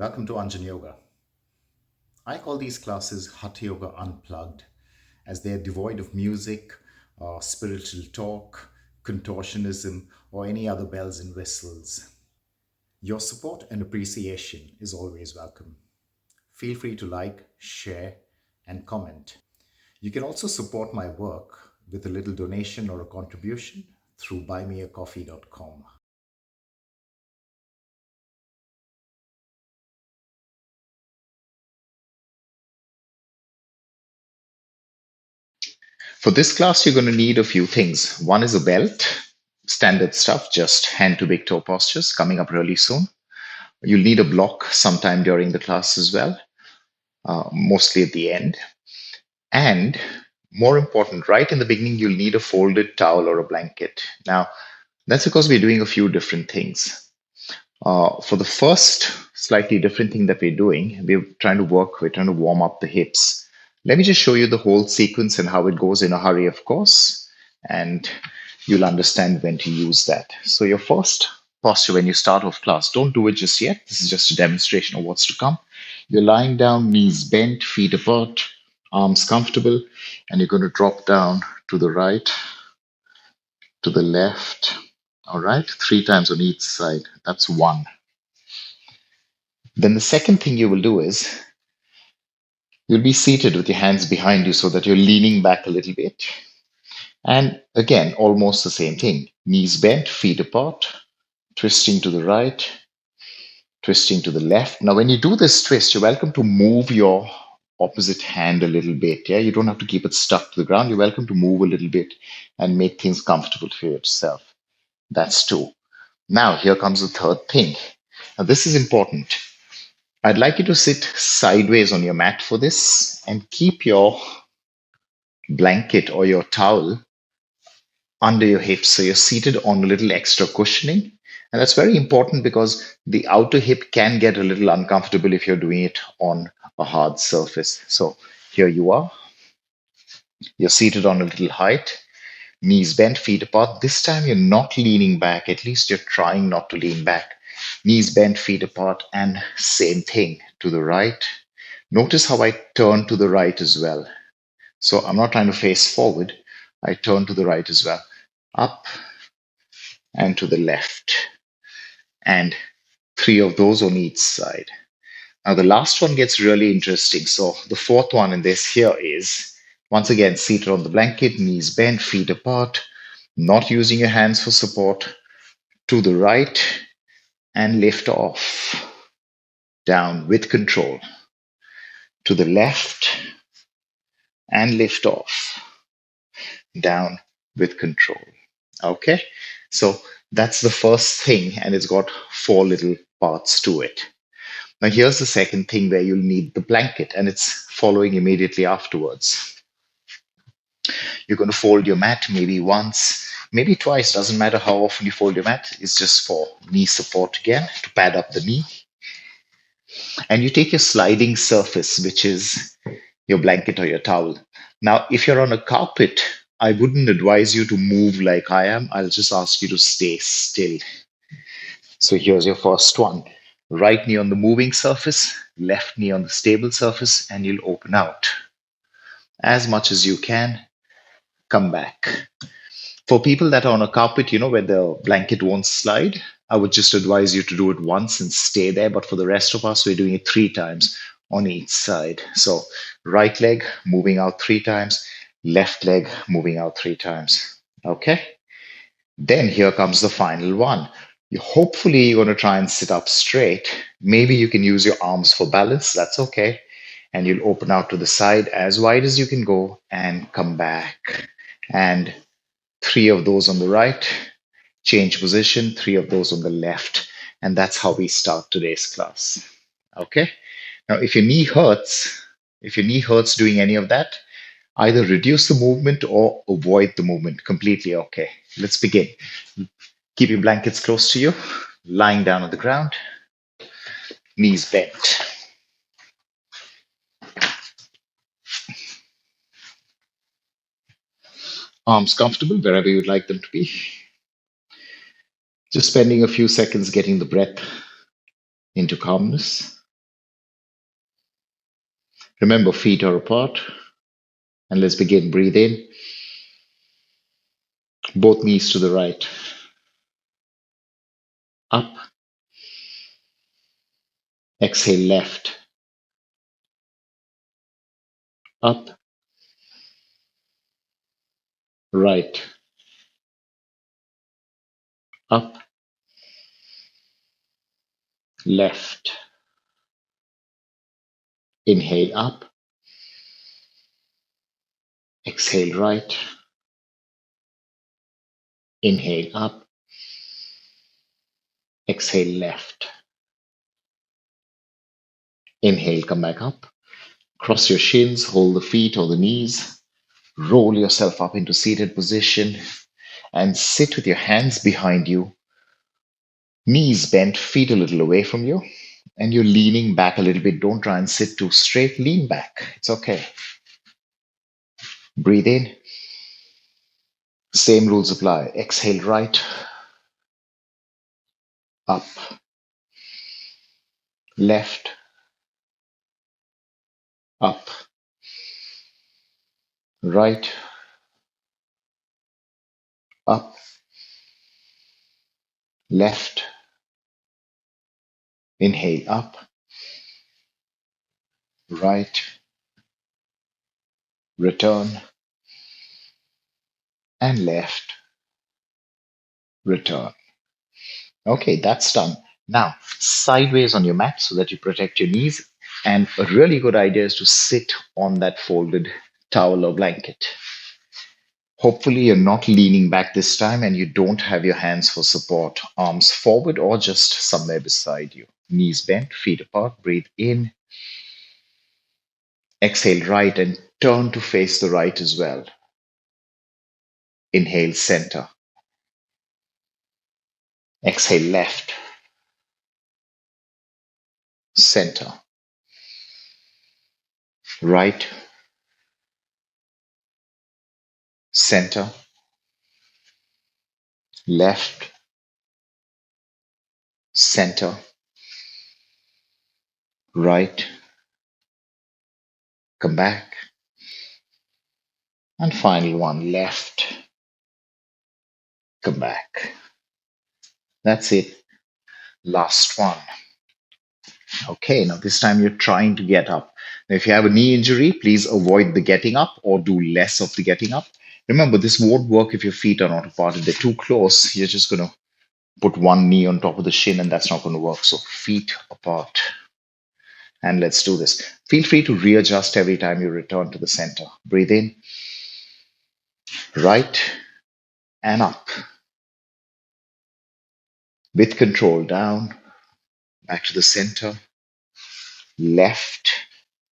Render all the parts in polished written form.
Welcome to Anjan Yoga. I call these classes Hatha Yoga Unplugged as they are devoid of music, spiritual talk, contortionism, or any other bells and whistles. Your support and appreciation is always welcome. Feel free to like, share, and comment. You can also support my work with a little donation or a contribution through buymeacoffee.com. For this class, you're going to need a few things. One is a belt, standard stuff, just hand to big toe postures coming up really soon. You'll need a block sometime during the class as well, mostly at the end. And more important, right in the beginning, you'll need a folded towel or a blanket. Now, that's because we're doing a few different things. For the first slightly different thing that we're trying to warm up the hips. Let me just show you the whole sequence and how it goes in a hurry, of course, and you'll understand when to use that. So your first posture when you start off class, don't do it just yet. This is just a demonstration of what's to come. You're lying down, knees bent, feet apart, arms comfortable, and you're going to drop down to the right, to the left, all right, 3 times on each side. That's one. Then the second thing you will do is you'll be seated with your hands behind you so that you're leaning back a little bit. And again, almost the same thing. Knees bent, feet apart, twisting to the right, twisting to the left. Now, when you do this twist, you're welcome to move your opposite hand a little bit. Yeah, you don't have to keep it stuck to the ground. You're welcome to move a little bit and make things comfortable for yourself. That's two. Now, here comes the third thing. Now, this is important. I'd like you to sit sideways on your mat for this and keep your blanket or your towel under your hips. So you're seated on a little extra cushioning. And that's very important because the outer hip can get a little uncomfortable if you're doing it on a hard surface. So here you are. You're seated on a little height, knees bent, feet apart. This time you're not leaning back. At least you're trying not to lean back. Knees bent, feet apart, and same thing to the right. Notice how I turn to the right as well. So I'm not trying to face forward. I turn to the right as well. Up and to the left. And 3 of those on each side. Now the last one gets really interesting. So the fourth one in this here is, once again, seated on the blanket, knees bent, feet apart, not using your hands for support, to the right, and lift off. Down with control. To the left, and lift off. Down with control. Okay, so that's the first thing, and it's got 4 little parts to it. Now, here's the second thing where you'll need the blanket, and it's following immediately afterwards. You're going to fold your mat maybe once, maybe twice, doesn't matter how often you fold your mat, it's just for knee support again to pad up the knee. And you take your sliding surface, which is your blanket or your towel. Now, if you're on a carpet, I wouldn't advise you to move like I am. I'll just ask you to stay still. So here's your first one. Right knee on the moving surface, left knee on the stable surface, and you'll open out. As much as you can, come back. For people that are on a carpet, where the blanket won't slide, I would just advise you to do it once and stay there. But for the rest of us, we're doing it 3 times on each side. So right leg moving out 3 times, left leg moving out 3 times. Okay? Then here comes the final one. Hopefully, you're going to try and sit up straight. Maybe you can use your arms for balance. That's okay. And you'll open out to the side as wide as you can go and come back. And 3 of those on the right, change position, 3 of those on the left. And that's how we start today's class. Okay? Now, if your knee hurts doing any of that, either reduce the movement or avoid the movement. Completely okay. Let's begin. Keep your blankets close to you, lying down on the ground, knees bent. Arms comfortable wherever you'd like them to be. Just spending a few seconds getting the breath into calmness. Remember, feet are apart. And let's begin. Breathe in, both knees to the right. Up, exhale left. Up, right. Up, left. Inhale up, exhale right. Inhale up, exhale left. Inhale, come back up. Cross your shins, hold the feet or the knees. Roll yourself up into seated position and sit with your hands behind you, knees bent, feet a little away from you, and you're leaning back a little bit. Don't try and sit too straight, lean back. It's okay. Breathe in. Same rules apply. Exhale right, up, left, up, right, up, left. Inhale up, right, return, and left, return. Okay, that's done. Now, sideways on your mat so that you protect your knees. And a really good idea is to sit on that folded towel or blanket. Hopefully, you're not leaning back this time and you don't have your hands for support, arms forward or just somewhere beside you. Knees bent, feet apart. Breathe in. Exhale right and turn to face the right as well. Inhale center. Exhale left. Center. Right. Center. Left. Center. Right. Come back. And final one, left. Come back. That's it. Last one. Okay, now this time you're trying to get up. Now, if you have a knee injury, please avoid the getting up or do less of the getting up. Remember, this won't work if your feet are not apart. If they're too close, you're just going to put one knee on top of the shin, and that's not going to work. So, feet apart. And let's do this. Feel free to readjust every time you return to the center. Breathe in, right, and up. With control, down, back to the center, left,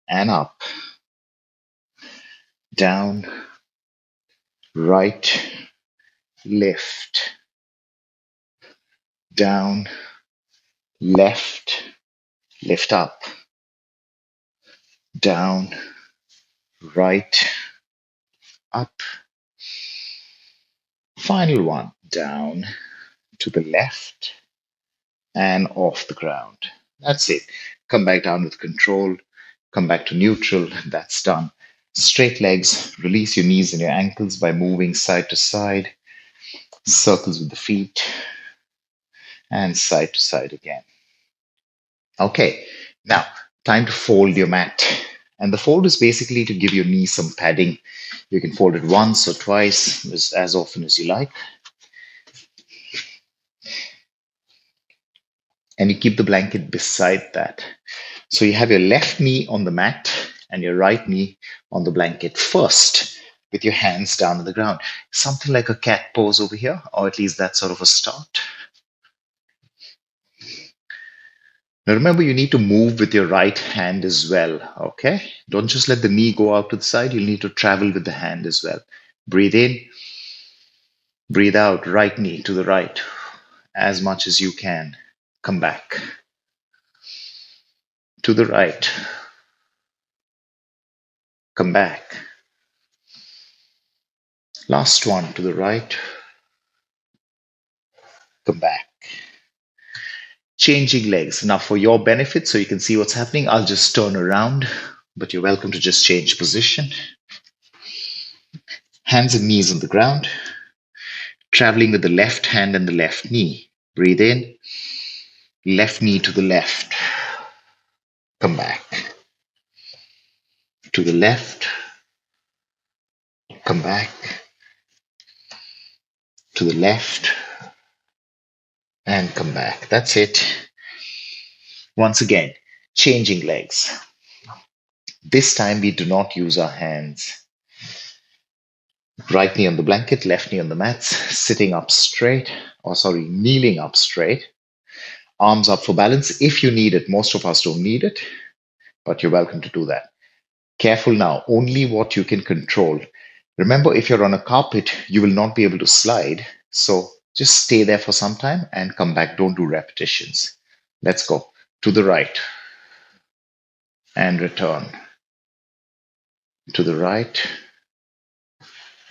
and up, down, right, lift, down, left, lift up, down, right, up. Final one, down to the left and off the ground. That's it. Come back down with control, come back to neutral. That's done. Straight legs, release your knees and your ankles by moving side to side, circles with the feet, and side to side again. Okay, now time to fold your mat. And the fold is basically to give your knee some padding. You can fold it once or twice, as often as you like. And you keep the blanket beside that. So you have your left knee on the mat and your right knee on the blanket first, with your hands down on the ground. Something like a cat pose over here, or at least that sort of a start. Now remember, you need to move with your right hand as well, okay? Don't just let the knee go out to the side. You'll need to travel with the hand as well. Breathe in, breathe out, right knee to the right, as much as you can. Come back. To the right. Come back. Last one, to the right. Come back. Changing legs. Now, for your benefit, so you can see what's happening, I'll just turn around but you're welcome to just change position. Hands and knees on the ground, traveling with the left hand and the left knee. Breathe in, left knee to the left. Come back. To the left, come back. To the left, and come back. That's it. Once again, changing legs. This time we do not use our hands. Right knee on the blanket, left knee on the mats, sitting up straight, or sorry, kneeling up straight. Arms up for balance if you need it. Most of us don't need it, but you're welcome to do that. Careful now, only what you can control. Remember, if you're on a carpet, you will not be able to slide. So just stay there for some time and come back. Don't do repetitions. Let's go. To the right and return. To the right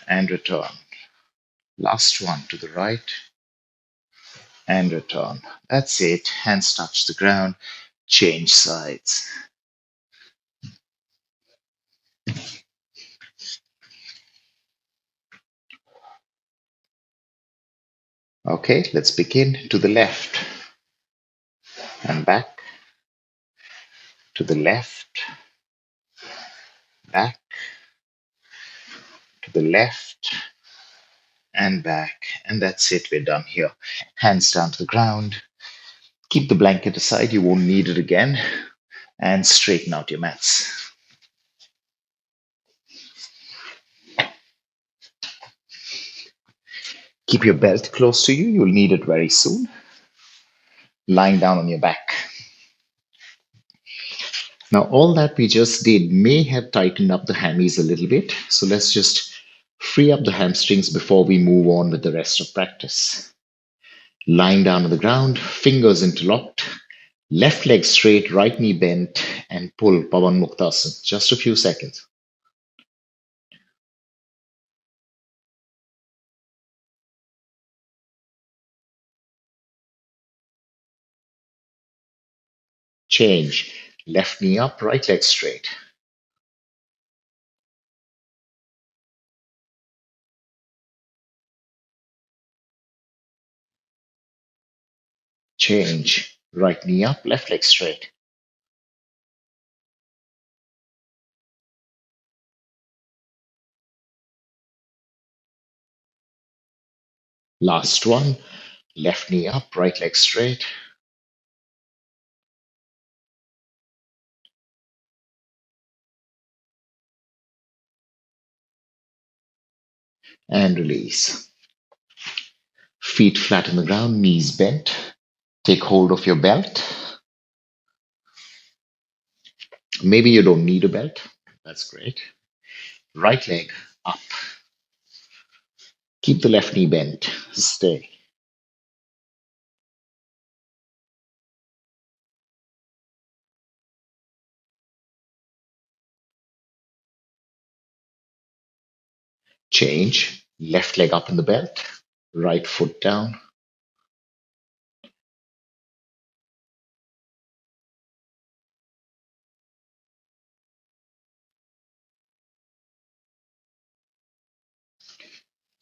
and return. Last one, to the right and return. That's it. Hands touch the ground. Change sides. Okay, let's begin. To the left and back. To the left, back. To the left and back. And that's it. We're done here. Hands down to the ground. Keep the blanket aside. You won't need it again. And straighten out your mats. Keep your belt close to you. You'll need it very soon. Lying down on your back. Now, all that we just did may have tightened up the hammies a little bit. So let's just free up the hamstrings before we move on with the rest of practice. Lying down on the ground, fingers interlocked, left leg straight, right knee bent, and pull Pavan Muktasana. Just a few seconds. Change. Left knee up, right leg straight. Change. Right knee up, left leg straight. Last one. Left knee up, right leg straight. And release. Feet flat on the ground, knees bent. Take hold of your belt. Maybe you don't need a belt. That's great. Right leg up. Keep the left knee bent. Stay. Change. Left leg up in the belt. Right foot down.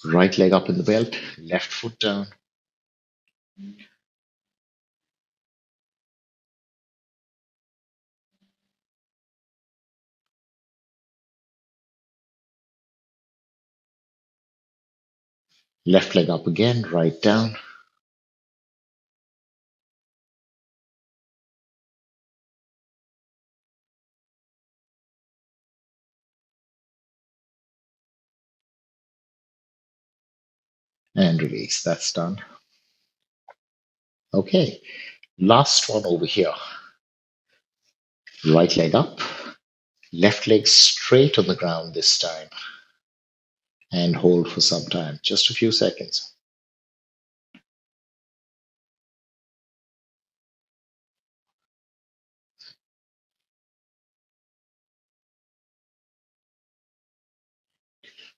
Right leg up in the belt. Left foot down. Left leg up again. Right down. And release. That's done. Okay. Last one over here. Right leg up. Left leg straight on the ground this time. And hold for some time. Just a few seconds.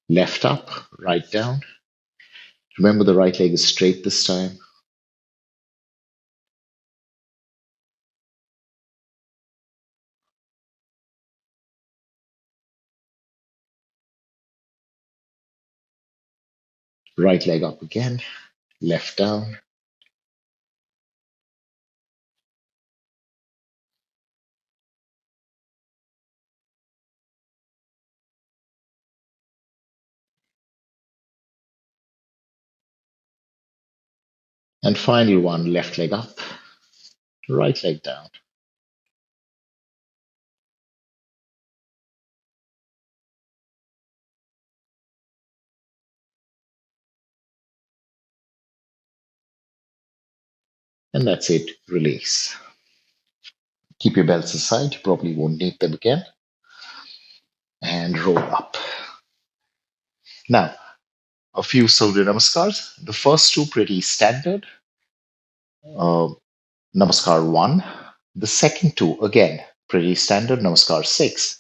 Left up. Right down. Remember the right leg is straight this time. Right leg up again, left down. And final one, left leg up, right leg down. And that's it, release. Keep your belts aside, you probably won't need them again. And roll up. Now, a few Surya Namaskars. The first two pretty standard. Uh, Namaskar 1. The second two, again, pretty standard. Namaskar 6.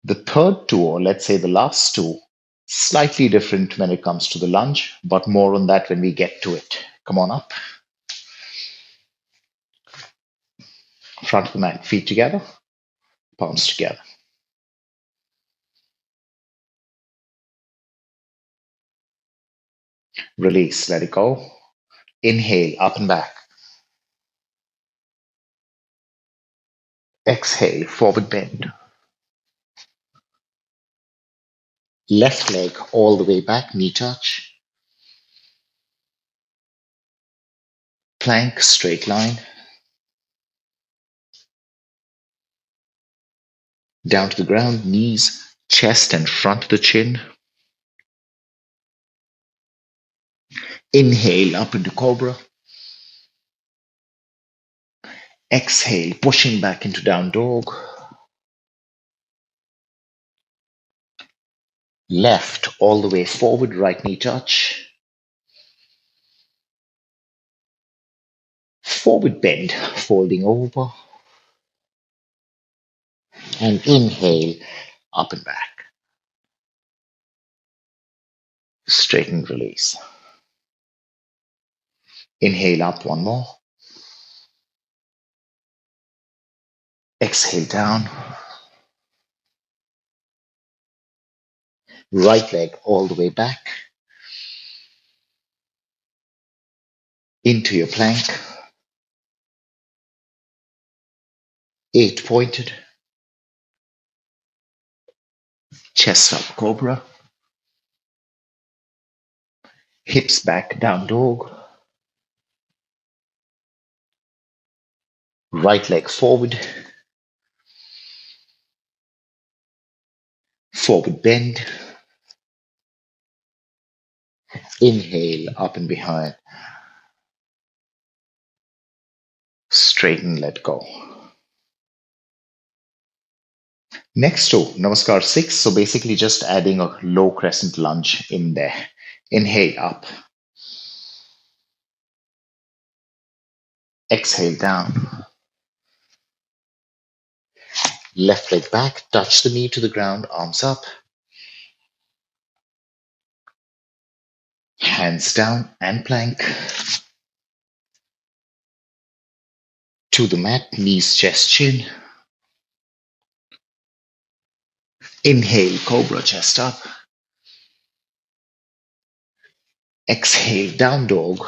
The third two, or let's say the last two, slightly different when it comes to the lunge, but more on that when we get to it. Come on up. Front of the mat, feet together, palms together. Release, let it go. Inhale, up and back. Exhale, forward bend. Left leg all the way back, knee touch. Plank, straight line. Down to the ground, knees, chest and front of the chin. Inhale, up into cobra. Exhale, pushing back into down dog. Left all the way forward, right knee touch. Forward bend, folding over. And inhale, up and back. Straighten, release. Inhale up, one more. Exhale down. Right leg all the way back. Into your plank. 8 pointed. Chest up, cobra. Hips back, down dog. Right leg forward. Forward bend. Inhale, up and behind. Straighten, let go. Next to Namaskar 6, so basically just adding a low crescent lunge in there. Inhale up. Exhale down. Left leg back, touch the knee to the ground, arms up. Hands down and plank. To the mat, knees, chest, chin. Inhale, cobra, chest up. Exhale, down dog.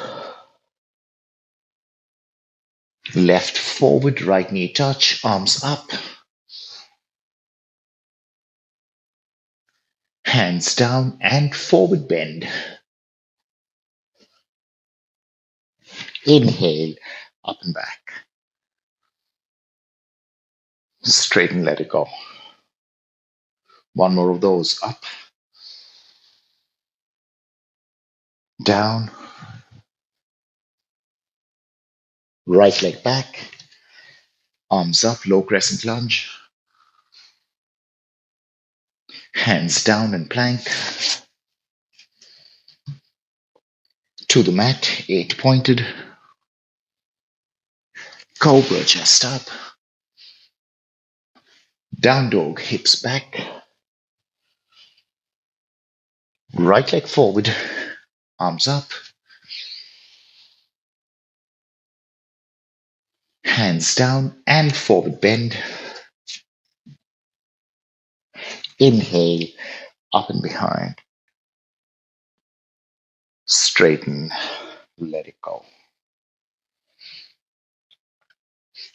Left forward, right knee touch, arms up. Hands down and forward bend. Inhale, up and back. Straighten, let it go. One more of those. Up, down. Right leg back. Arms up, low crescent lunge. Hands down and plank. To the mat, 8 pointed. Cobra, chest up. Down dog, hips back. Right leg forward, arms up. Hands down and forward bend. Inhale, up and behind. Straighten, let it go.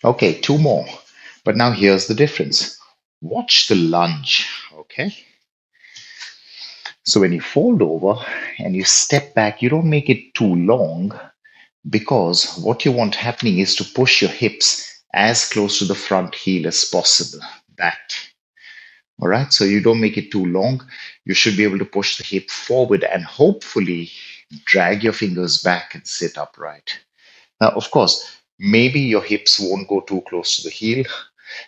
Okay, two more. But now here's the difference. Watch the lunge, okay? So when you fold over and you step back, you don't make it too long because what you want happening is to push your hips as close to the front heel as possible. That. All right, so you don't make it too long. You should be able to push the hip forward and hopefully drag your fingers back and sit upright. Now, of course, maybe your hips won't go too close to the heel.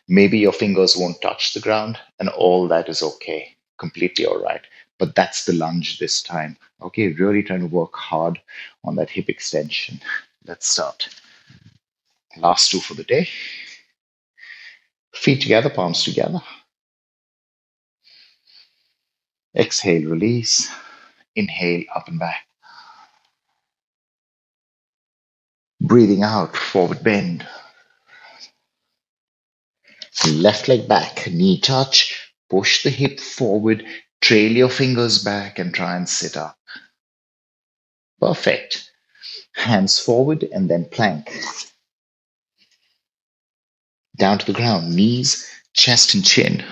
Maybe your fingers won't touch the ground, and all that is okay. Completely all right. But that's the lunge this time. Okay, really trying to work hard on that hip extension. Let's start. Last two for the day. Feet together, palms together. Exhale, release. Inhale, up and back. Breathing out, forward bend. Left leg back, knee touch. Push the hip forward, trail your fingers back, and try and sit up. Perfect. Hands forward and then plank. Down to the ground, knees, chest, and chin.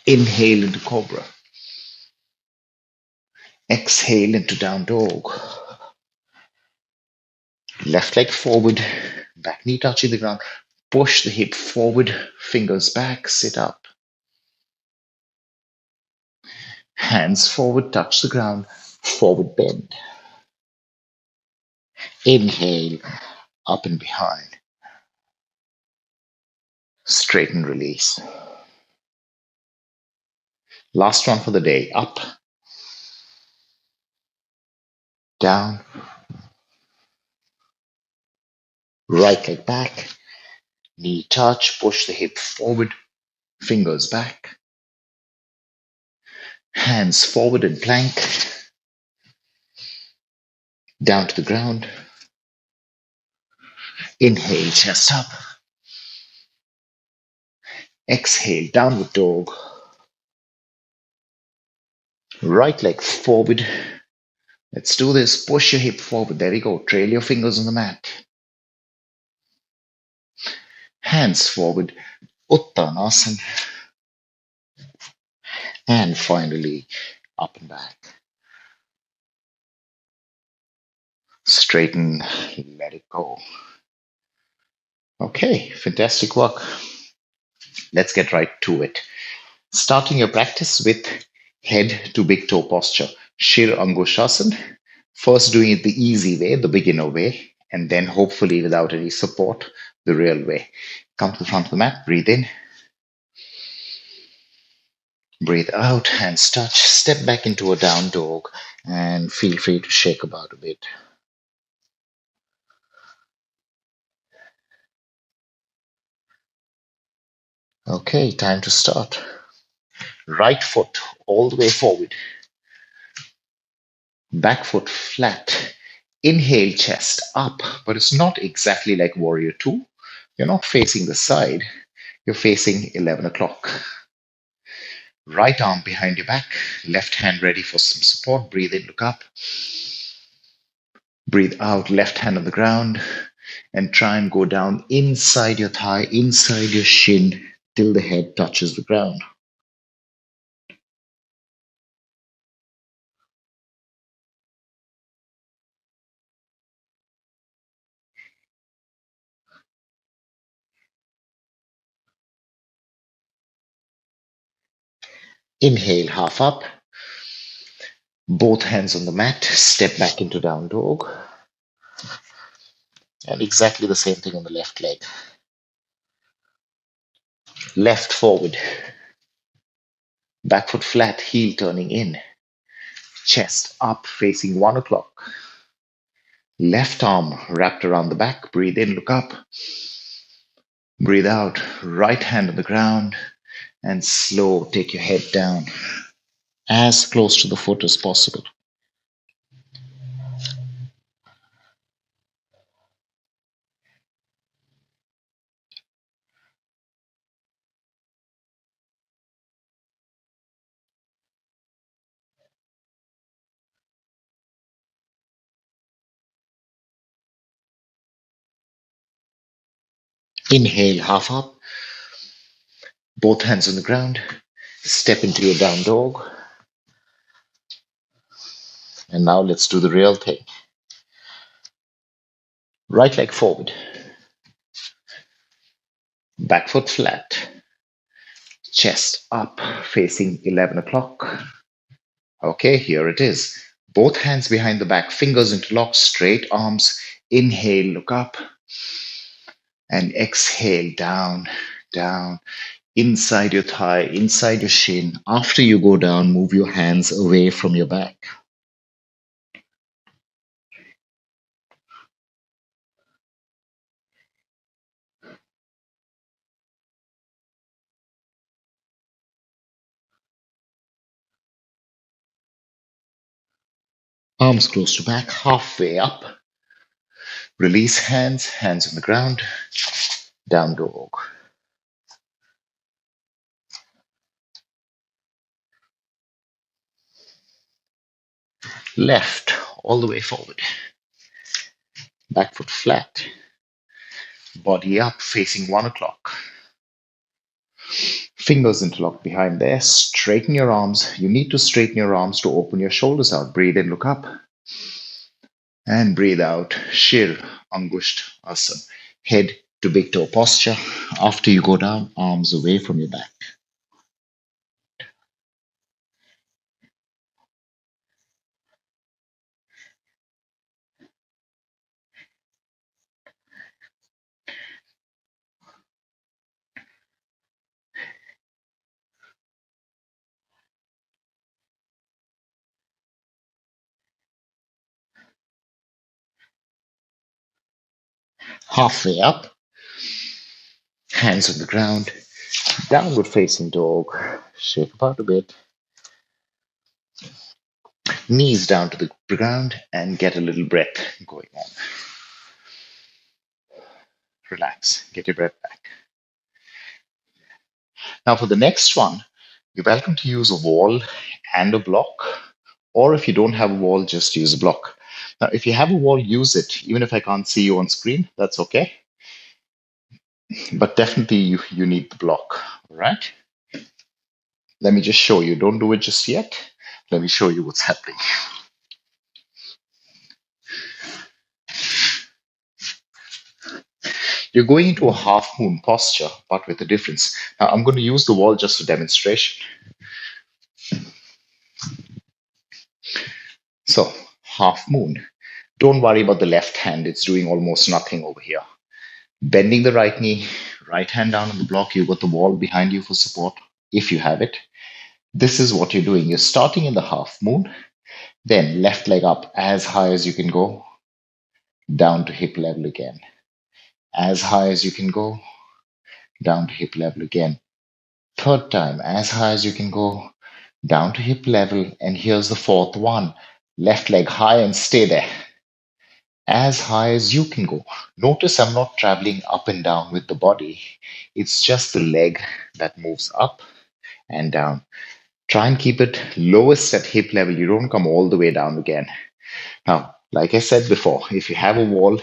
Inhale into cobra. Exhale into down dog. Left leg forward, back knee touching the ground. Push the hip forward, fingers back, sit up. Hands forward, touch the ground, forward bend. Inhale, up and behind. Straighten, release. Last one for the day. Up, down, right leg back, knee touch, push the hip forward, fingers back. Hands forward and plank. Down to the ground. Inhale, chest up. Exhale, downward dog. Right leg forward. Let's do this. Push your hip forward. There we go. Trail your fingers on the mat. Hands forward. Uttanasana. And finally, up and back. Straighten. Let it go. Okay, fantastic work. Let's get right to it. Starting your practice with head to big toe posture. Shir Angushasana. First doing it the easy way, the beginner way, and then hopefully without any support, the real way. Come to the front of the mat, breathe in, breathe out, hands touch, step back into a down dog, and feel free to shake about a bit. Okay, time to start. Right foot all the way forward, back foot flat. Inhale, chest up, but it's not exactly like warrior two. You're not facing the side, you're facing 11 o'clock. Right arm behind your back, left hand ready for some support. Breathe in, look up. Breathe out, left hand on the ground, and try and go down inside your thigh, inside your shin, till the head touches the ground. Inhale, half up. Both hands on the mat, step back into down dog. And exactly the same thing on the left leg. Left forward, back foot flat, heel turning in. Chest up, facing 1 o'clock. Left arm wrapped around the back. Breathe in, look up. Breathe out, right hand on the ground, and slow, take your head down as close to the foot as possible. Inhale, half up, both hands on the ground. Step into your down dog. And now let's do the real thing. Right leg forward, back foot flat, chest up, facing 11 o'clock. Okay, here it is. Both hands behind the back, fingers interlocked, straight arms. Inhale, look up, and exhale, down, down, inside your thigh, inside your shin. After you go down, move your hands away from your back. Arms close to back, halfway up. Release hands, hands on the ground, down dog. Left, all the way forward. Back foot flat, body up, facing 1 o'clock. Fingers interlocked behind there. Straighten your arms. You need to straighten your arms to open your shoulders out. Breathe in, look up. And breathe out. Shir, Angusht Asana. Head to big toe posture. After you go down, arms away from your back. Halfway up. Hands on the ground. Downward facing dog. Shake about a bit. Knees down to the ground and get a little breath going on. Relax. Get your breath back. Now, for the next one, you're welcome to use a wall and a block, or if you don't have a wall, just use a block. Now, if you have a wall, use it. Even if I can't see you on screen, that's okay. But definitely, you need the block. All right. Let me just show you. Don't do it just yet. Let me show you what's happening. You're going into a half moon posture, but with a difference. Now, I'm going to use the wall just for demonstration. So, half moon. Don't worry about the left hand. It's doing almost nothing over here. Bending the right knee, right hand down on the block. You've got the wall behind you for support, if you have it. This is what you're doing. You're starting in the half moon, then left leg up as high as you can go, down to hip level again. As high as you can go, down to hip level again. Third time, as high as you can go, down to hip level. And here's the fourth one. Left leg high and stay there. As high as you can go. Notice I'm not traveling up and down with the body. It's just the leg that moves up and down. Try and keep it lowest at hip level. You don't come all the way down again. Now, like I said before, if you have a wall,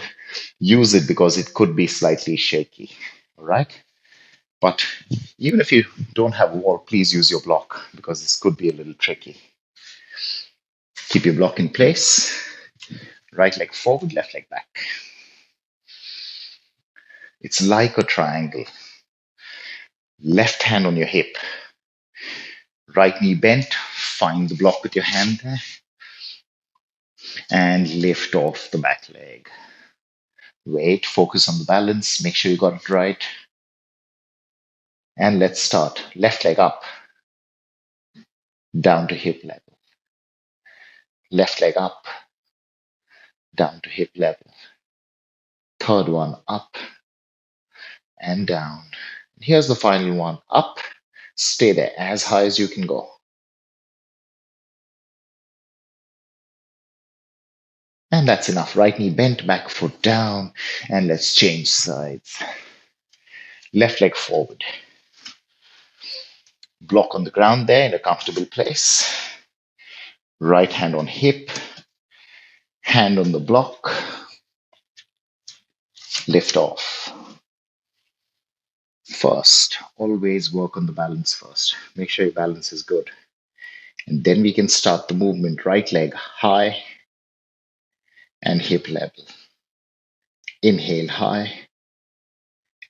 use it because it could be slightly shaky. All right. But even if you don't have a wall, please use your block because this could be a little tricky. Keep your block in place. Right leg forward, left leg back. It's like a triangle. Left hand on your hip. Right knee bent. Find the block with your hand there. And lift off the back leg. Wait, focus on the balance. Make sure you got it right. And let's start. Left leg up. Down to hip level. Left leg up. Down to hip level. Third one, up and down. Here's the final one, up. Stay there as high as you can go. And that's enough. Right knee bent, back foot down. And let's change sides. Left leg forward. Block on the ground there in a comfortable place. Right hand on hip. Hand on the block. Lift off. first. Always work on the balance first. Make sure your balance is good. And then we can start the movement. Right leg high and hip level. Inhale high,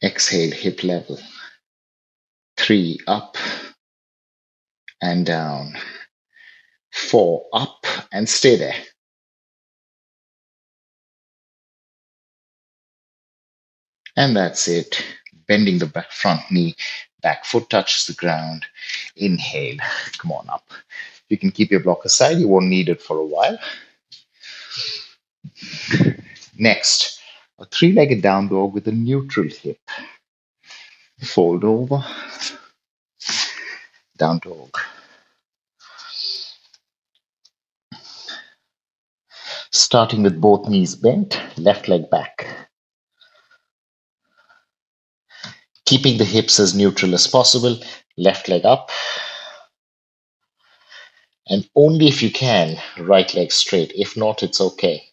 exhale hip level. 3 up and down. 4 up and stay there. And that's it. Bending the back, front knee, back foot touches the ground. Inhale, come on up. You can keep your block aside, you won't need it for a while. Next, a 3-legged down dog with a neutral hip. Fold over, down dog. Starting with both knees bent, left leg back. Keeping the hips as neutral as possible, left leg up. And only if you can, right leg straight. If not, it's okay.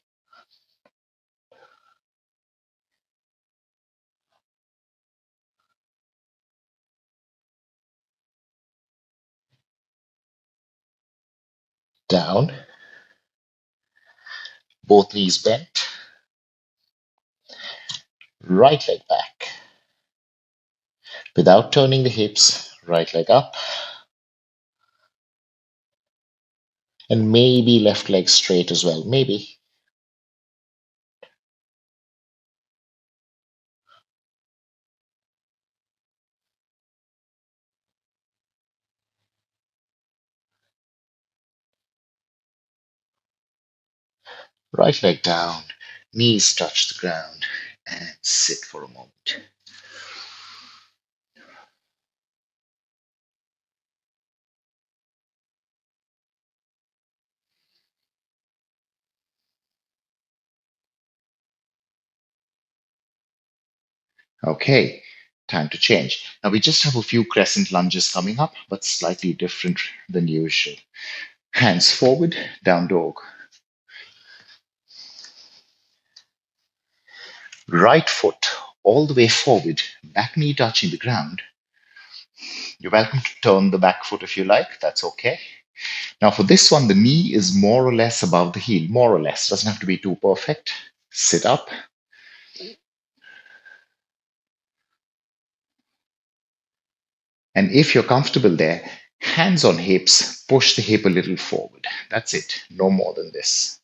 Down, both knees bent, right leg back. Without turning the hips, right leg up. And maybe left leg straight as well. Maybe. Right leg down, knees touch the ground, and sit for a moment. Okay, time to change. Now we just have a few crescent lunges coming up, but slightly different than usual. Hands forward, down dog. Right foot all the way forward, back knee touching the ground. You're welcome to turn the back foot if you like, that's okay. Now for this one, the knee is more or less above the heel, more or less, doesn't have to be too perfect. Sit up. And if you're comfortable there, hands on hips, push the hip a little forward. That's it, no more than this.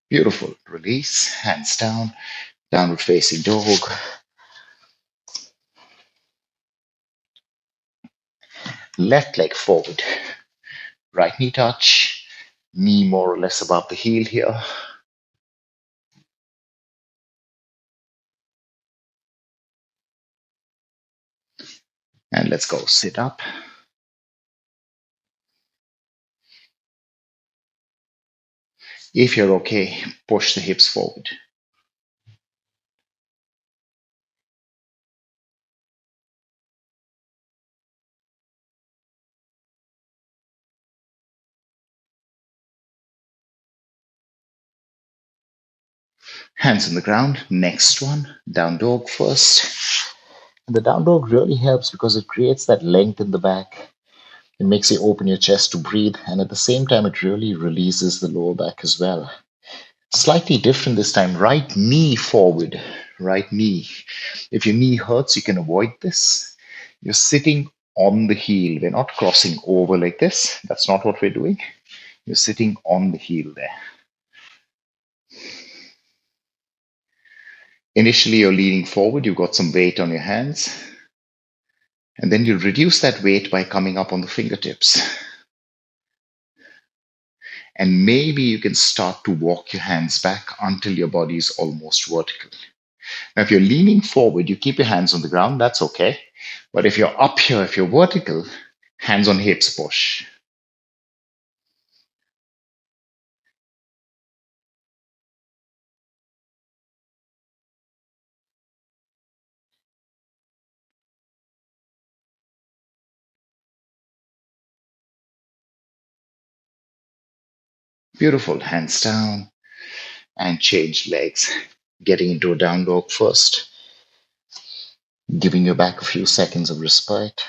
Beautiful. Release, hands down, downward facing dog. Left leg forward, right knee touch, knee more or less above the heel here. And let's go, sit up. If you're okay, push the hips forward. Hands on the ground. Next one, down dog first. And the down dog really helps because it creates that length in the back. It makes you open your chest to breathe, and at the same time, it really releases the lower back as well. Slightly different this time. Right knee forward. Right knee. If your knee hurts, you can avoid this. You're sitting on the heel. We're not crossing over like this. That's not what we're doing. You're sitting on the heel there. Initially, you're leaning forward. You've got some weight on your hands. And then you reduce that weight by coming up on the fingertips. And maybe you can start to walk your hands back until your body is almost vertical. Now, if you're leaning forward, you keep your hands on the ground, that's okay. But if you're up here, if you're vertical, hands on hips, push. Beautiful. Hands down and change legs. Getting into a down dog first, giving your back a few seconds of respite.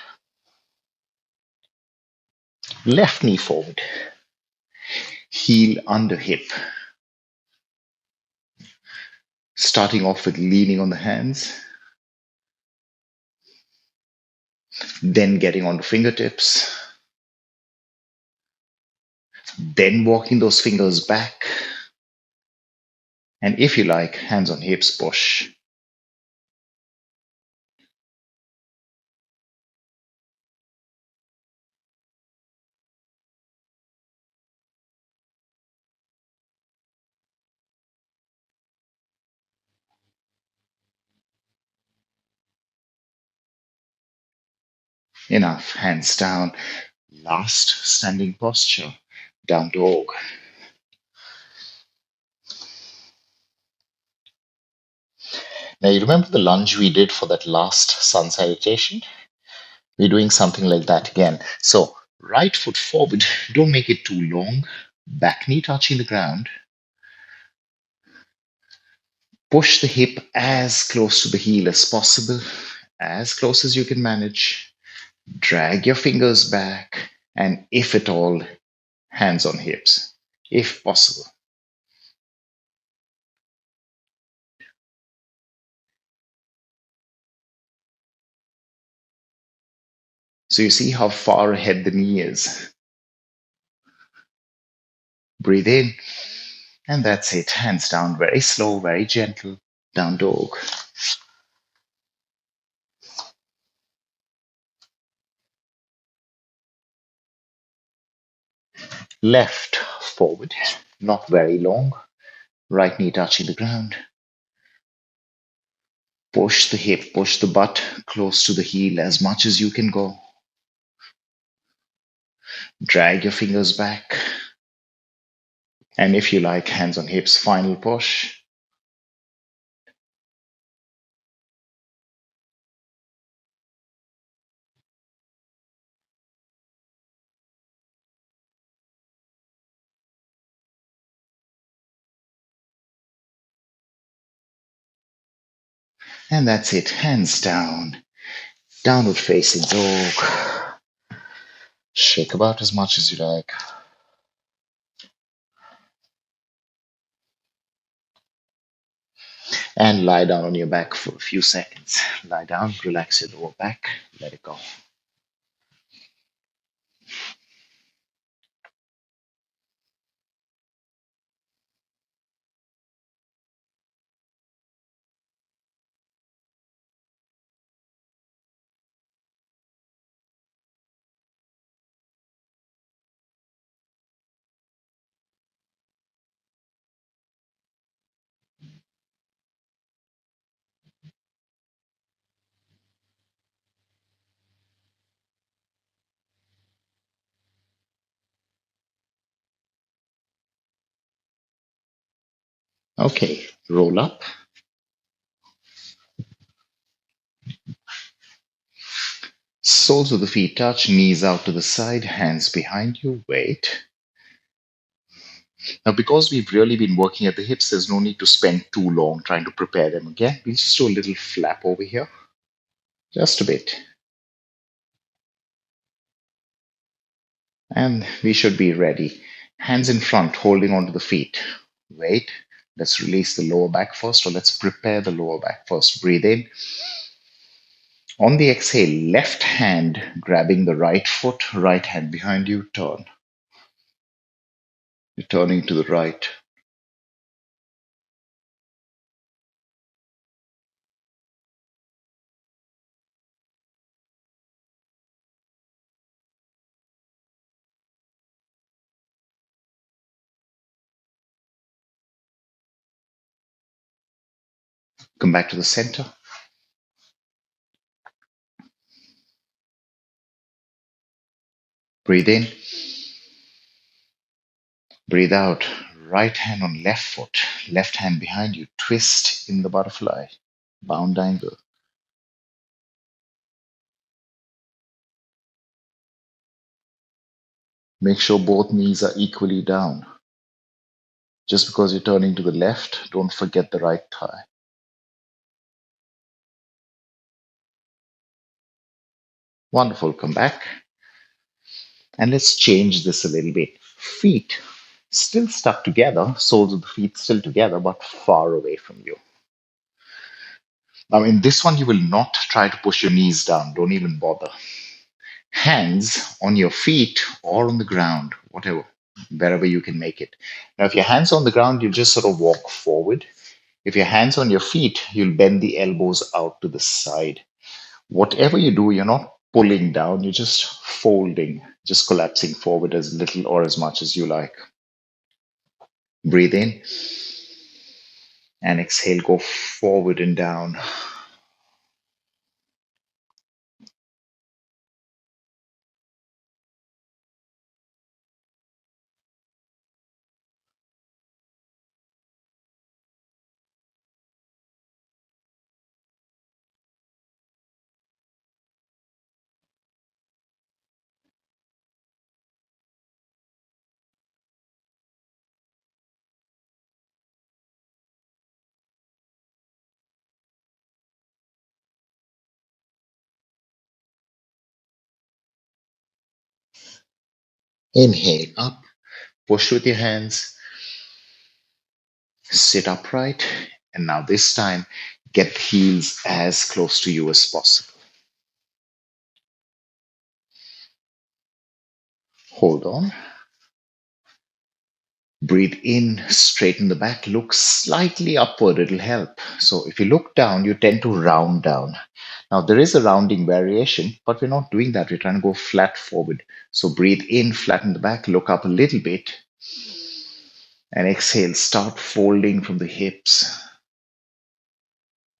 Left knee forward, heel under hip. Starting off with leaning on the hands, then getting onto fingertips, then walking those fingers back. And if you like, hands on hips, push. Enough. Hands down. Last standing posture. Down dog. Now, you remember the lunge we did for that last sun salutation? We're doing something like that again. So, right foot forward. Don't make it too long. Back knee touching the ground. Push the hip as close to the heel as possible, as close as you can manage. Drag your fingers back, and if at all, hands on hips, if possible. So you see how far ahead the knee is. Breathe in, and that's it. Hands down, very slow, very gentle. Down dog. Left forward, not very long. Right knee touching the ground. Push the hip, push the butt close to the heel as much as you can go. Drag your fingers back. And if you like, hands on hips, final push. And that's it. Hands down. Downward facing dog. Shake about as much as you like. And lie down on your back for a few seconds. Lie down, relax your lower back, let it go. Okay, roll up. Soles of the feet touch, knees out to the side, hands behind you. Wait. Now, because we've really been working at the hips, there's no need to spend too long trying to prepare them again. We'll just do a little flap over here. Just a bit. And we should be ready. Hands in front, holding onto the feet. Wait. Let's release the lower back first, or let's prepare the lower back first. Breathe in. On the exhale, left hand grabbing the right foot, right hand behind you, turn. You're turning to the right. Come back to the center. Breathe in. Breathe out. Right hand on left foot, left hand behind you. Twist in the butterfly. Bound angle. Make sure both knees are equally down. Just because you're turning to the left, don't forget the right thigh. Wonderful. Come back. And let's change this a little bit. Feet still stuck together, soles of the feet still together, but far away from you. Now, in this one, you will not try to push your knees down. Don't even bother. Hands on your feet or on the ground, whatever, wherever you can make it. Now, if your hands on the ground, you just sort of walk forward. If your hands on your feet, you'll bend the elbows out to the side. Whatever you do, you're not pulling down, you're just folding, just collapsing forward as little or as much as you like. Breathe in and exhale, go forward and down. Inhale up, push with your hands, sit upright, and now this time get the heels as close to you as possible. Hold on. Breathe in, straighten the back, look slightly upward, it'll help. So if you look down, you tend to round down. Now there is a rounding variation, but we're not doing that. We're trying to go flat forward. So breathe in, flatten the back, look up a little bit, and exhale, start folding from the hips,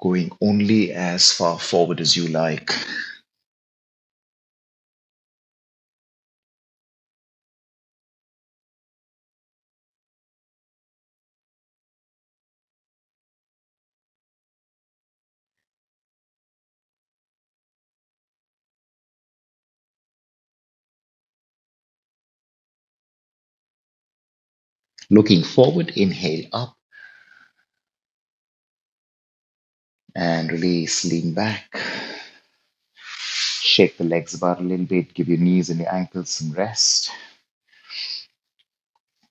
going only as far forward as you like. Looking forward, inhale up and release, lean back. Shake the legs about a little bit, give your knees and your ankles some rest.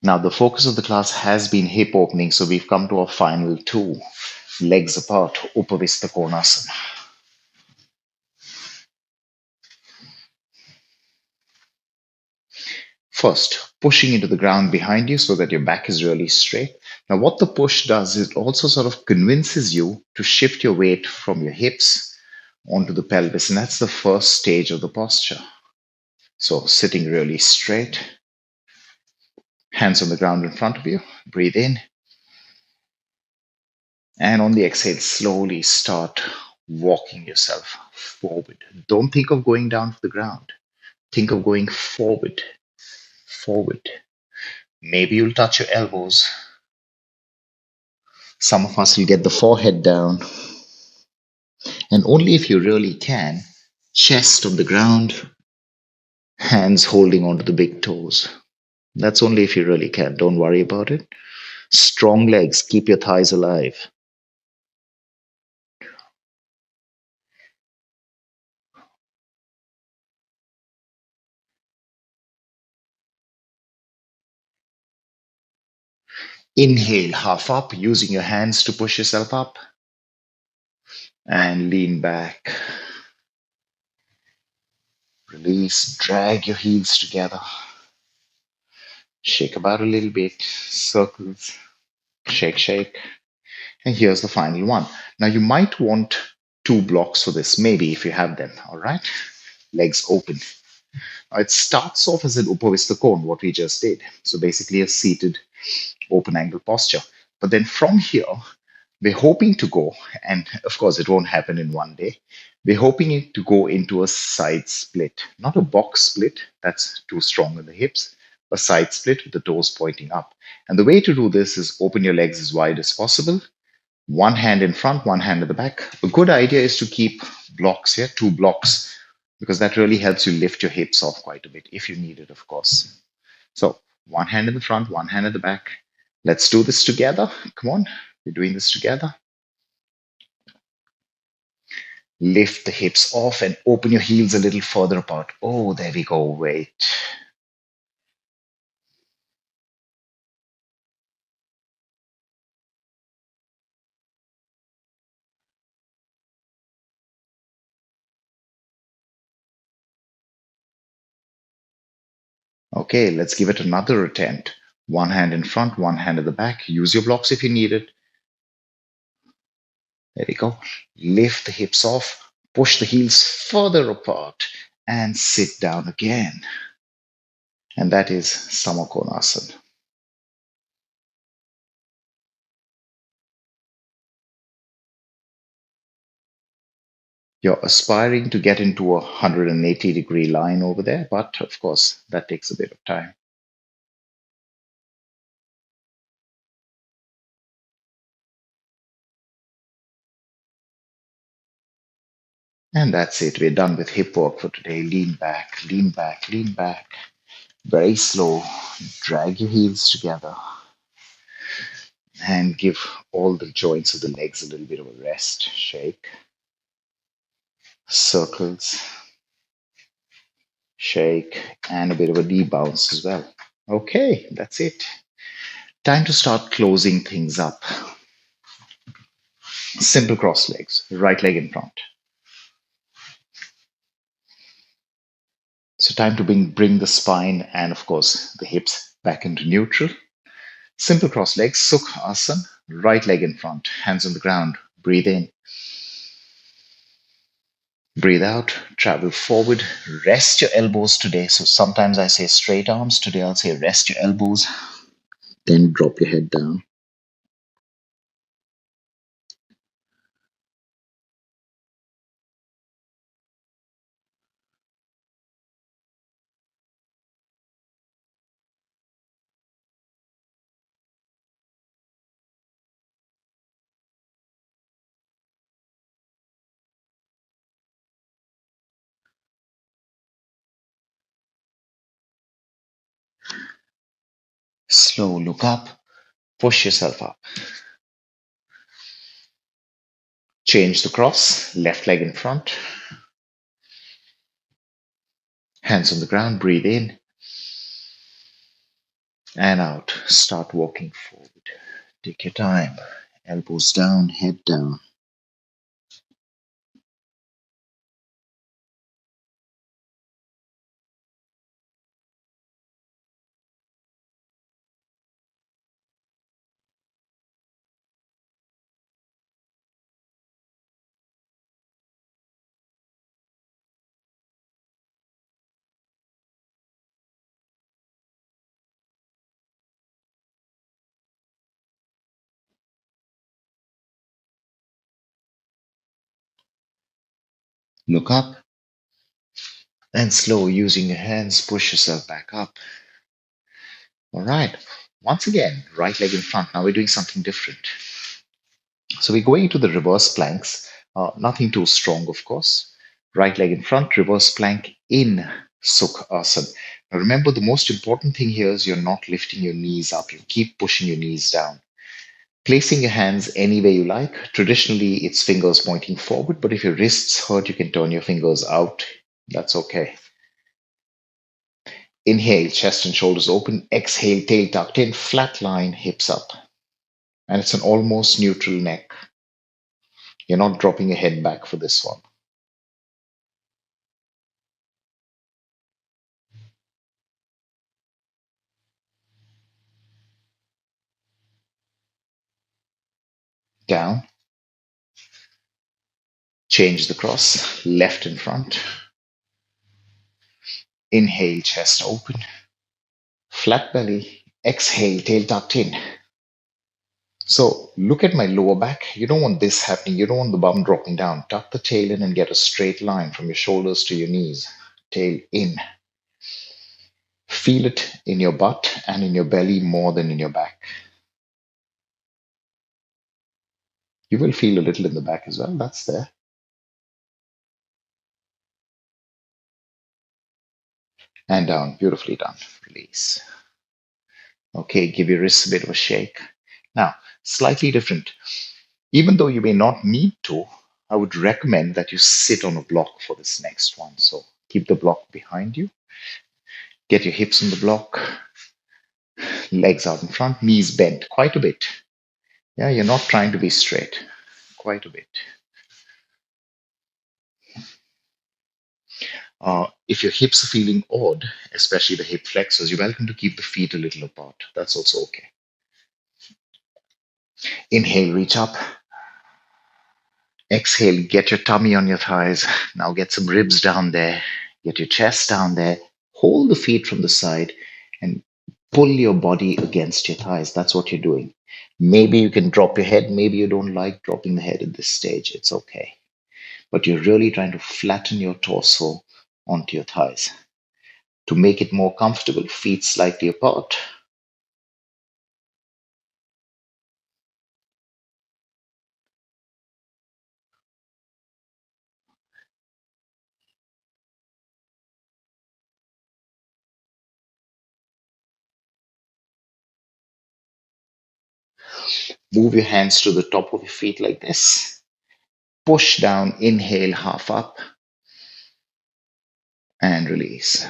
Now, the focus of the class has been hip opening, so we've come to our final two, legs apart, Upavista Konasana. First, pushing into the ground behind you so that your back is really straight. Now, what the push does is it also sort of convinces you to shift your weight from your hips onto the pelvis, and that's the first stage of the posture. So, sitting really straight, hands on the ground in front of you, breathe in. And on the exhale, slowly start walking yourself forward. Don't think of going down to the ground. Think of going forward, forward. Maybe you'll touch your elbows. Some of us will get the forehead down. And only if you really can, chest on the ground, hands holding onto the big toes. That's only if you really can. Don't worry about it. Strong legs, keep your thighs alive. Inhale, half up, using your hands to push yourself up. And lean back. Release, drag your heels together. Shake about a little bit, circles, shake, shake. And here's the final one. Now you might want two blocks for this, maybe if you have them, all right? Legs open. Now it starts off as an Upavista cone, what we just did. So basically a seated open angle posture. But then from here, we're hoping to go, and of course it won't happen in one day, we're hoping it to go into a side split, not a box split, that's too strong in the hips, a side split with the toes pointing up. And the way to do this is open your legs as wide as possible, one hand in front, one hand at the back. A good idea is to keep blocks here, two blocks, because that really helps you lift your hips off quite a bit if you need it, of course. So one hand in the front, one hand at the back, Let's do this together. Come on, we're doing this together. Lift the hips off and open your heels a little further apart. Oh, there we go. Wait. Okay, let's give it another attempt. One hand in front, one hand at the back. Use your blocks if you need it. There we go. Lift the hips off, push the heels further apart, and sit down again. And that is Samakonasana. You're aspiring to get into a 180-degree line over there, but of course, that takes a bit of time. And that's it. We're done with hip work for today. Lean back, lean back, lean back. Very slow. Drag your heels together and give all the joints of the legs a little bit of a rest. Shake. Circles. Shake. And a bit of a knee bounce as well. Okay, that's it. Time to start closing things up. Simple cross legs. Right leg in front. So time to bring the spine and, of course, the hips back into neutral. Simple cross legs, Sukhasana, right leg in front, hands on the ground. Breathe in. Breathe out, travel forward. Rest your elbows today. So sometimes I say straight arms. Today I'll say rest your elbows. Then drop your head down. Slow, look up. Push yourself up. Change the cross. Left leg in front. Hands on the ground. Breathe in and out. Start walking forward. Take your time. Elbows down, head down. Look up and slow, using your hands, push yourself back up. All right. Once again, right leg in front. Now we're doing something different. So we're going into the reverse planks. Nothing too strong, of course. Right leg in front, reverse plank in Sukhasana. Now remember, the most important thing here is you're not lifting your knees up. You keep pushing your knees down. Placing your hands any way you like. Traditionally, it's fingers pointing forward, but if your wrists hurt, you can turn your fingers out. That's okay. Inhale, chest and shoulders open. Exhale, tail tucked in, flat line, hips up. And it's an almost neutral neck. You're not dropping your head back for this one. Down. Change the cross. Left in front. Inhale, chest open. Flat belly. Exhale, tail tucked in. So look at my lower back. You don't want this happening. You don't want the bum dropping down. Tuck the tail in and get a straight line from your shoulders to your knees. Tail in. Feel it in your butt and in your belly more than in your back. You will feel a little in the back as well. That's there. And down. Beautifully done. Release. Okay, give your wrists a bit of a shake. Now, slightly different. Even though you may not need to, I would recommend that you sit on a block for this next one. So keep the block behind you, get your hips on the block, legs out in front, knees bent quite a bit. Yeah, you're not trying to be straight, quite a bit. If your hips are feeling odd, especially the hip flexors, you're welcome to keep the feet a little apart. That's also okay. Inhale, reach up. Exhale, get your tummy on your thighs. Now get some ribs down there. Get your chest down there. Hold the feet from the side and pull your body against your thighs. That's what you're doing. Maybe you can drop your head. Maybe you don't like dropping the head at this stage. It's okay. But you're really trying to flatten your torso onto your thighs. To make it more comfortable, feet slightly apart. Move your hands to the top of your feet like this. Push down, inhale, half up, and release.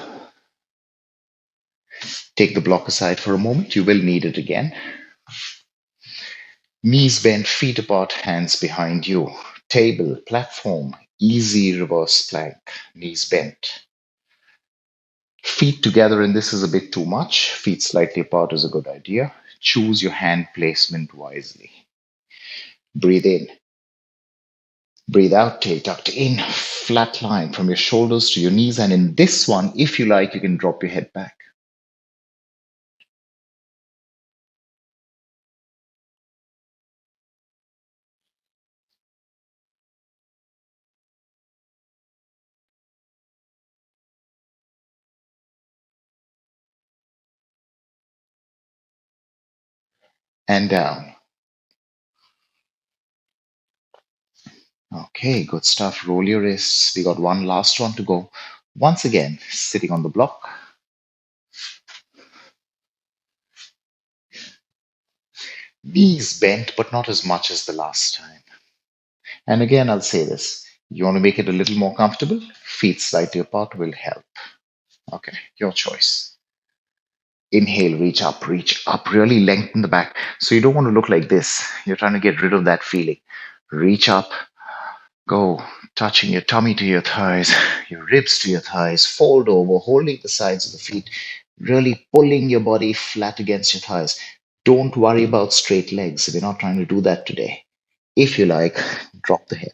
Take the block aside for a moment. You will need it again. Knees bent, feet apart, hands behind you. Table, platform, easy reverse plank, knees bent. Feet together, and this is a bit too much. Feet slightly apart is a good idea. Choose your hand placement wisely. Breathe in. Breathe out, tail tucked in, flat line from your shoulders to your knees. And in this one, if you like, you can drop your head back. And down. Okay, good stuff. Roll your wrists. We got one last one to go. Once again, sitting on the block. Knees bent, but not as much as the last time. And again, I'll say this. You want to make it a little more comfortable? Feet slightly apart will help. Okay, your choice. Inhale, reach up, really lengthen the back. So you don't want to look like this. You're trying to get rid of that feeling. Reach up, go, touching your tummy to your thighs, your ribs to your thighs, fold over, holding the sides of the feet, really pulling your body flat against your thighs. Don't worry about straight legs. We're not trying to do that today. If you like, drop the head.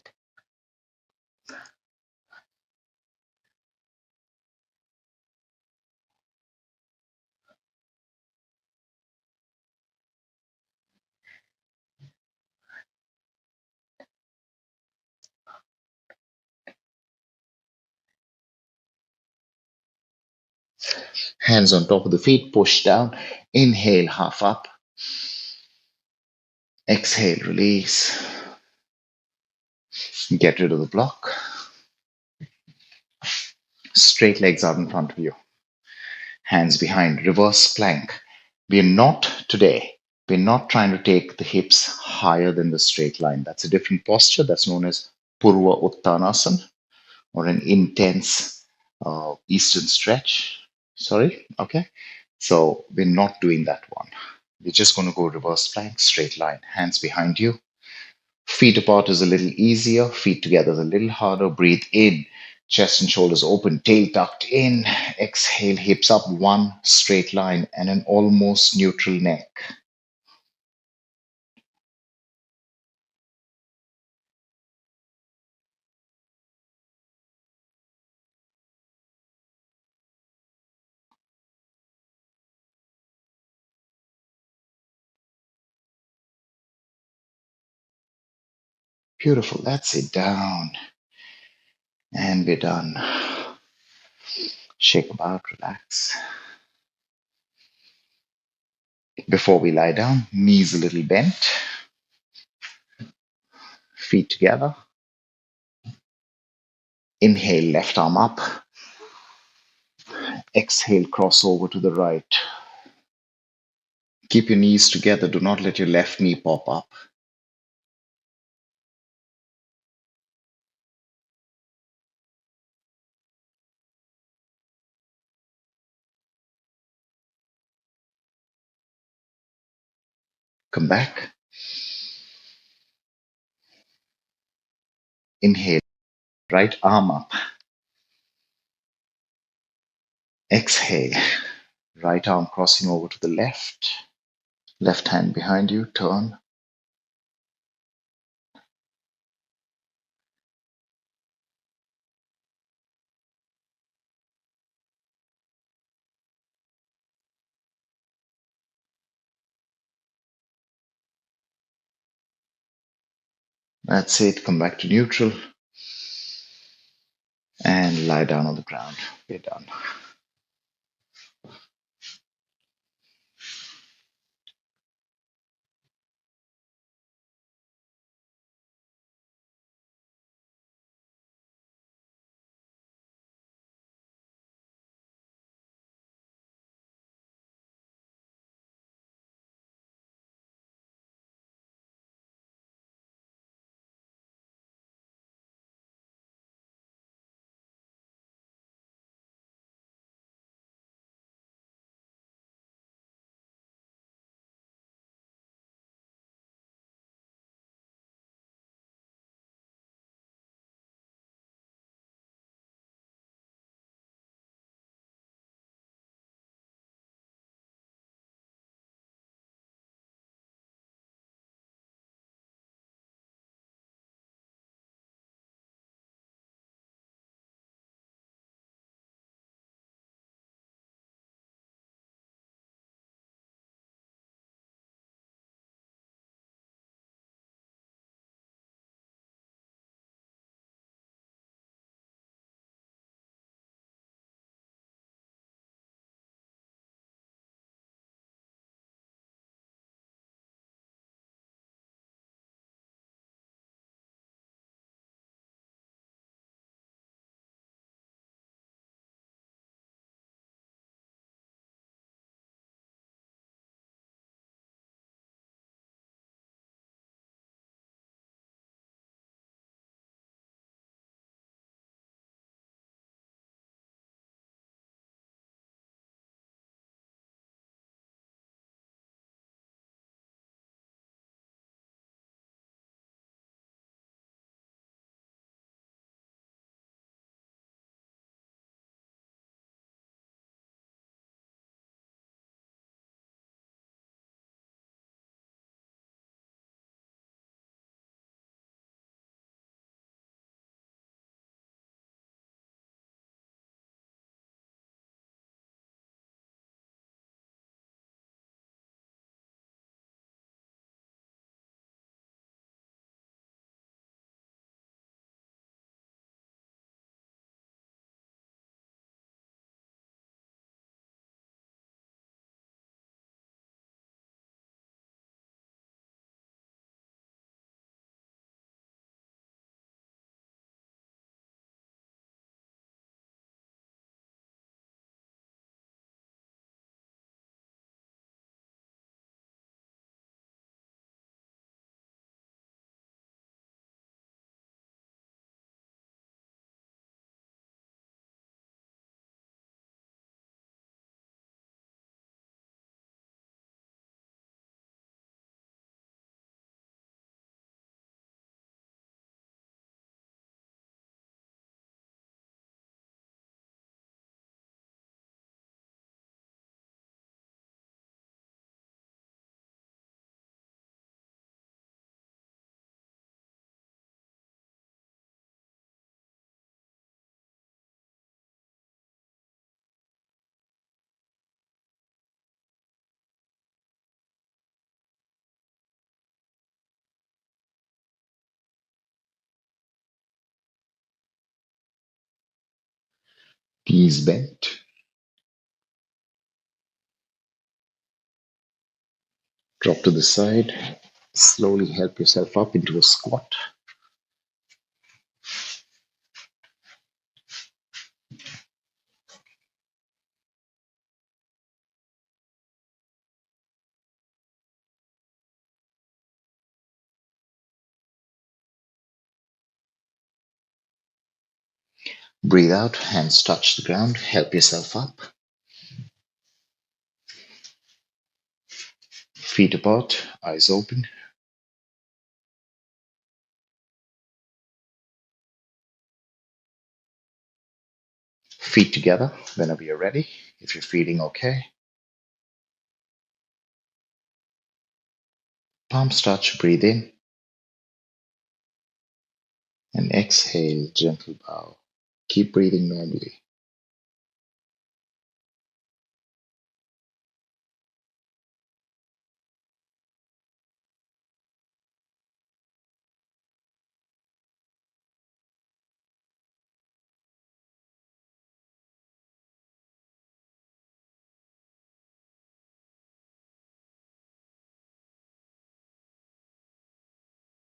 Hands on top of the feet, push down. Inhale, half up. Exhale, release. Get rid of the block. Straight legs out in front of you. Hands behind, reverse plank. We're not today, we're not trying to take the hips higher than the straight line. That's a different posture. That's known as Purva Uttanasana or an intense Eastern stretch. Sorry, okay. So we're not doing that one. We're just going to go reverse plank, straight line, hands behind you. Feet apart is a little easier. Feet together is a little harder. Breathe in. Chest and shoulders open. Tail tucked in. Exhale. Hips up. One straight line and an almost neutral neck. Beautiful. That's it. Down. And we're done. Shake about. Relax. Before we lie down, knees a little bent. Feet together. Inhale. Left arm up. Exhale. Cross over to the right. Keep your knees together. Do not let your left knee pop up. Come back. Inhale. Right arm up. Exhale. Right arm crossing over to the left. Left hand behind you. Turn. That's it. Come back to neutral and lie down on the ground. We're done. Knees bent. Drop to the side. Slowly help yourself up into a squat. Breathe out, hands touch the ground, help yourself up. Feet apart, eyes open. Feet together whenever you're ready, if you're feeling okay. Palms touch, breathe in, and exhale, gentle bow. Keep breathing normally.